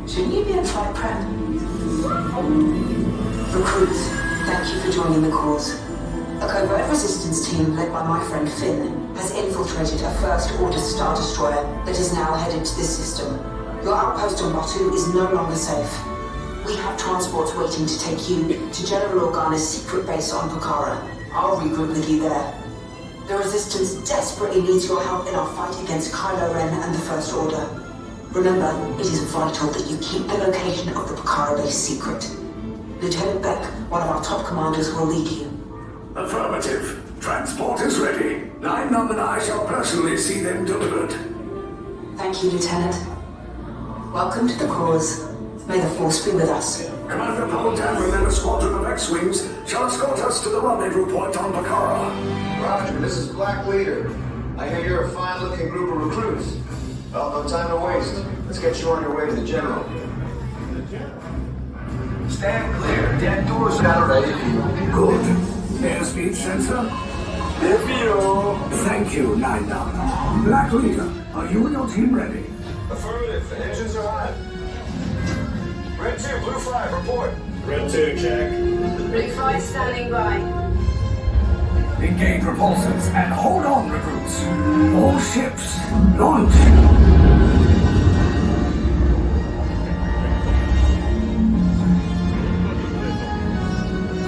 Shouldn't you be in flight prep? Recruits, thank you for joining the cause. A covert resistance team led by my friend Finn has infiltrated a First Order Star Destroyer that is now headed to this system. Your outpost on Batu is no longer safe. We have transports waiting to take you to General Organa's secret base on Pucara. I'll regroup with you there. The Resistance desperately needs your help in our fight against Kylo Ren and the First Order. Remember, it is vital that you keep the location of the Pucara base secret. Lieutenant Beck, one of our top commanders, will lead you. Affirmative. Transport is ready. 9-Num and I shall personally see them delivered. Thank you, Lieutenant. Welcome to the cause. May the Force be with us. Commander Poltam and a squadron of X-Wings shall escort us to the rendezvous point on Pucara. Roger, this is Black Leader. I hear you're a fine-looking group of recruits. Well, no time to waste. Let's get you on your way to the General. Stand clear. Dead doors are ready. Good. Airspeed sensor? Thank you, 9-Num. Black Leader, are you and your team ready? Affirmative. The engines are hot. Red 2, Blue 5, report. Red 2, check. Blue 5 standing by. Engage repulsors and hold on, recruits. All ships, launch.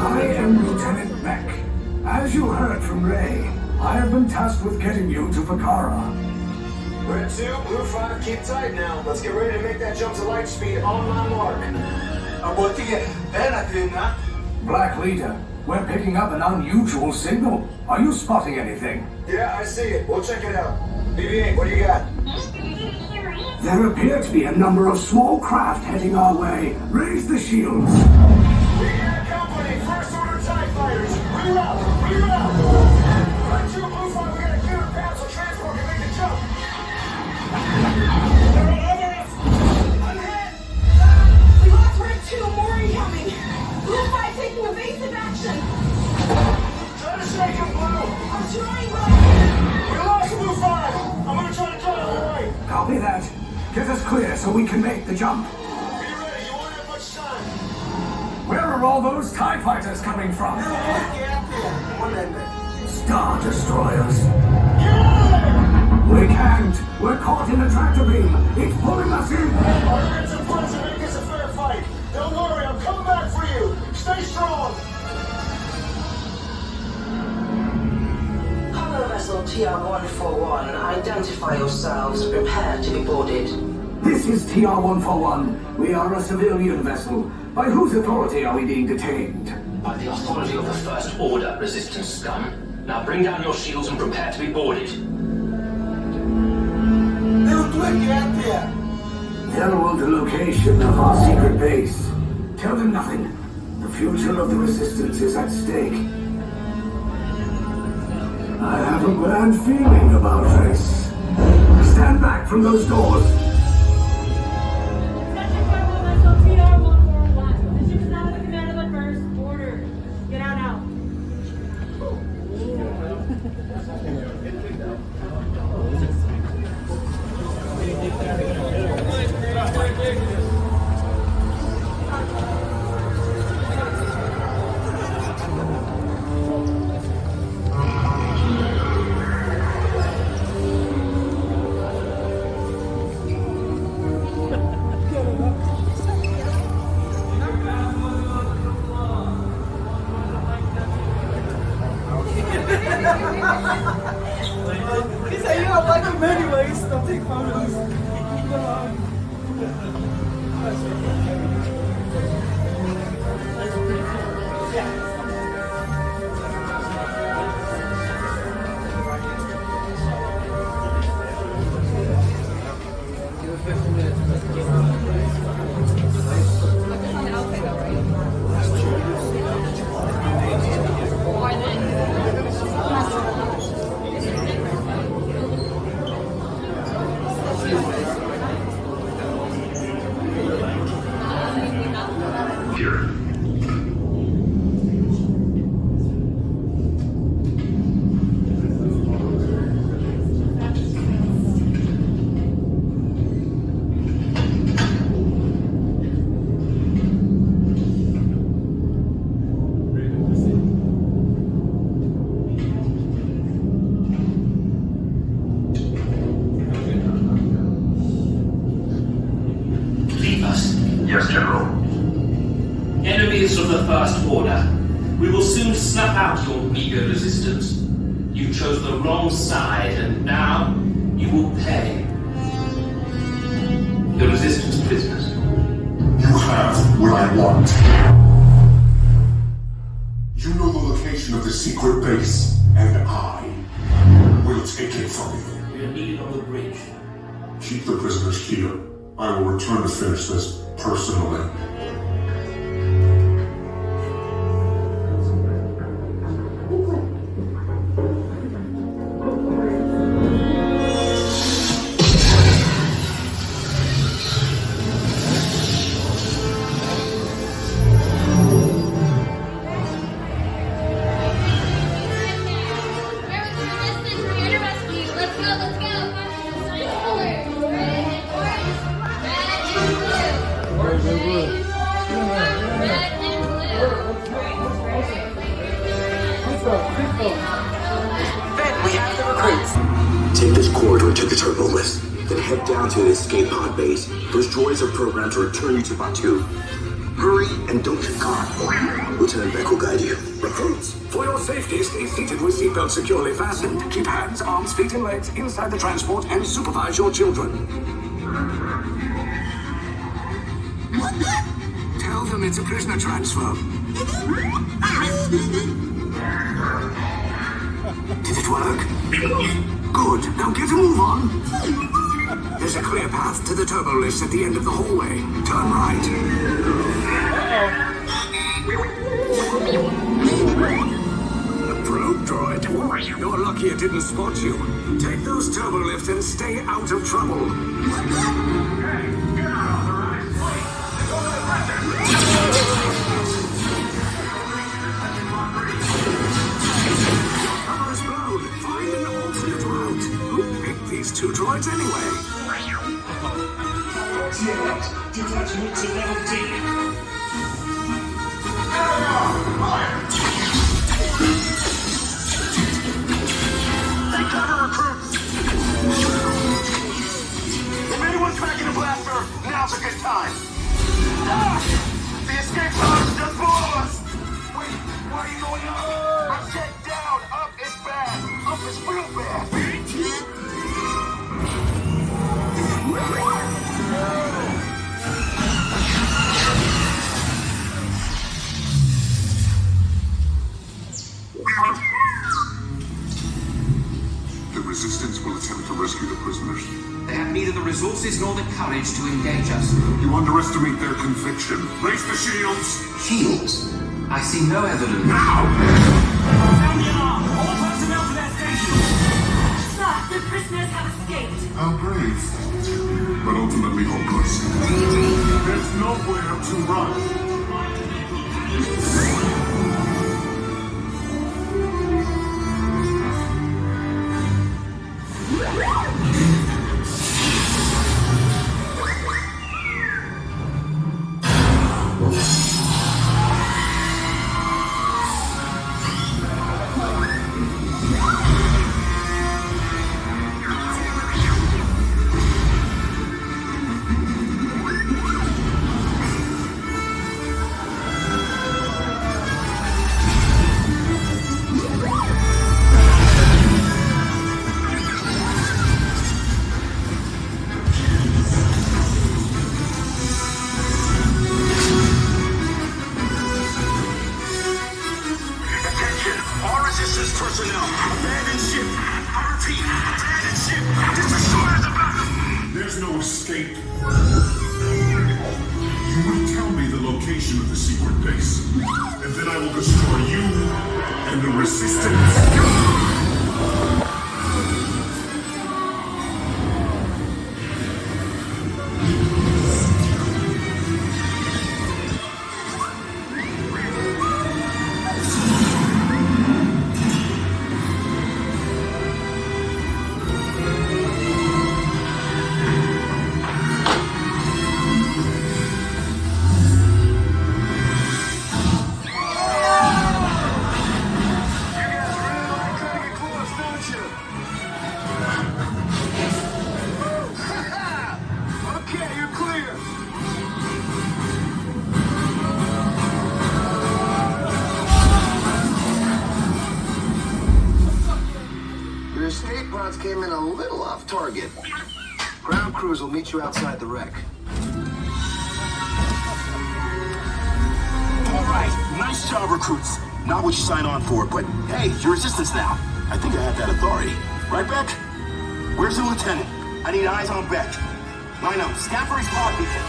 I am Lieutenant Beck. As you heard from Ray, I have been tasked with getting you to Pucara. Red 2, Blue 5, keep tight now. Let's get ready to make that jump to light speed on my mark. Black Leader, we're picking up an unusual signal. Are you spotting anything? Yeah, I see it. We'll check it out. BB-8, what do you got? There appear to be a number of small craft heading our way. Raise the shields. We got company. First Order TIE fighters. Reroute. Red 2, Blue 5, we got a clear path so transport can make the jump. They're all over us. I'm hit. We lost Red 2, more incoming. Blue 5 taking evasive action. Try to shake him, Blue. I'm trying, but We lost Blue 5. I'm gonna try to cut it away. Copy that. Get us clear so we can make the jump. Be ready. You won't have much time. Where are all those TIE fighters coming from? Star Destroyers. We can't. We're caught in a tractor beam. It's pulling us in. Our Reds and friends will make this a fair fight. Don't worry, I'm coming back for you. Stay strong. Cargo vessel TR-141, identify yourselves. Prepare to be boarded. This is TR-141. We are a civilian vessel. By whose authority are we being detained? By the authority of the First Order, Resistance scum. Now bring down your shields and prepare to be boarded. They'll want the location of our secret base. Tell them nothing. The future of the Resistance is at stake. I have a bad feeling about this. Stand back from those doors. Attention cargo vessel TR-141. The ship is now under the command of the First Order. Get out now. He said you don't like him anyways. Don't take photos. Come on. Yes, General. Enemies of the First Order, we will soon snuff out your meager resistance. You chose the wrong side, and now you will pay. The Resistance prisoners. You have what I want. You know the location of the secret base, and I will take it from you. We are needed on the bridge. Keep the prisoners here. I will return to finish this personally. Take this corridor to the turbo lift, then head down to the escape pod base. Those droids are programmed to return you to Batu. Hurry and don't get caught. Lieutenant Beck will guide you. Recruits, for your safety, stay seated with seatbelts securely fastened. Keep hands, arms, feet, and legs inside the transport and supervise your children. Tell them it's a prisoner transfer. Did it work? Good. Now get a move on. There's a clear path to the turbo lifts at the end of the hallway. Turn right. A probe droid. You're lucky it didn't spot you. Take those turbo lifts and stay out of trouble. Cover's blown. Find an alternate route. Who picked these two droids anyway? Detachment to level D. Take cover, recruits! If anyone's cracking a blaster, now's a good time. The escape pod is just below us! Wait, why are you going up? I'm set down! Up is bad! Up is real bad! The Resistance will attempt to rescue the prisoners. They have neither the resources nor the courage to engage us. You underestimate their conviction. Raise the shields! Shields? I see no evidence. Now! Sound the alarm! All personnel to their stations! Sir, the prisoners have escaped. How brave. But ultimately hopeless. There's nowhere to run. Personnel, abandon ship. I repeat, abandon ship. This destroyer the battle. There's no escape. You will tell me the location of the secret base, and then I will destroy you and the Resistance. You guys ready? came in a little off target. Ground crews will meet you outside the wreck. All right, nice job, recruits. Not what you signed on for, but hey, you're resistance now. I think I have that authority. Right, Beck? Where's the lieutenant? I need eyes on Beck. Line up, scan for his pod beacon.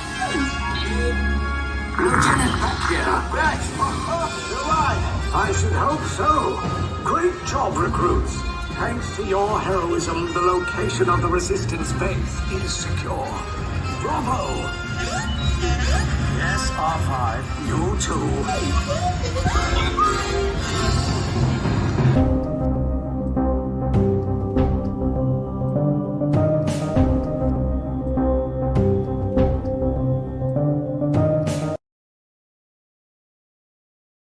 Lieutenant Beck here. Beck! You're alive! I should hope so. Great job, recruits. Thanks to your heroism, the location of the resistance base is secure. Bravo! Yes, R5, you too.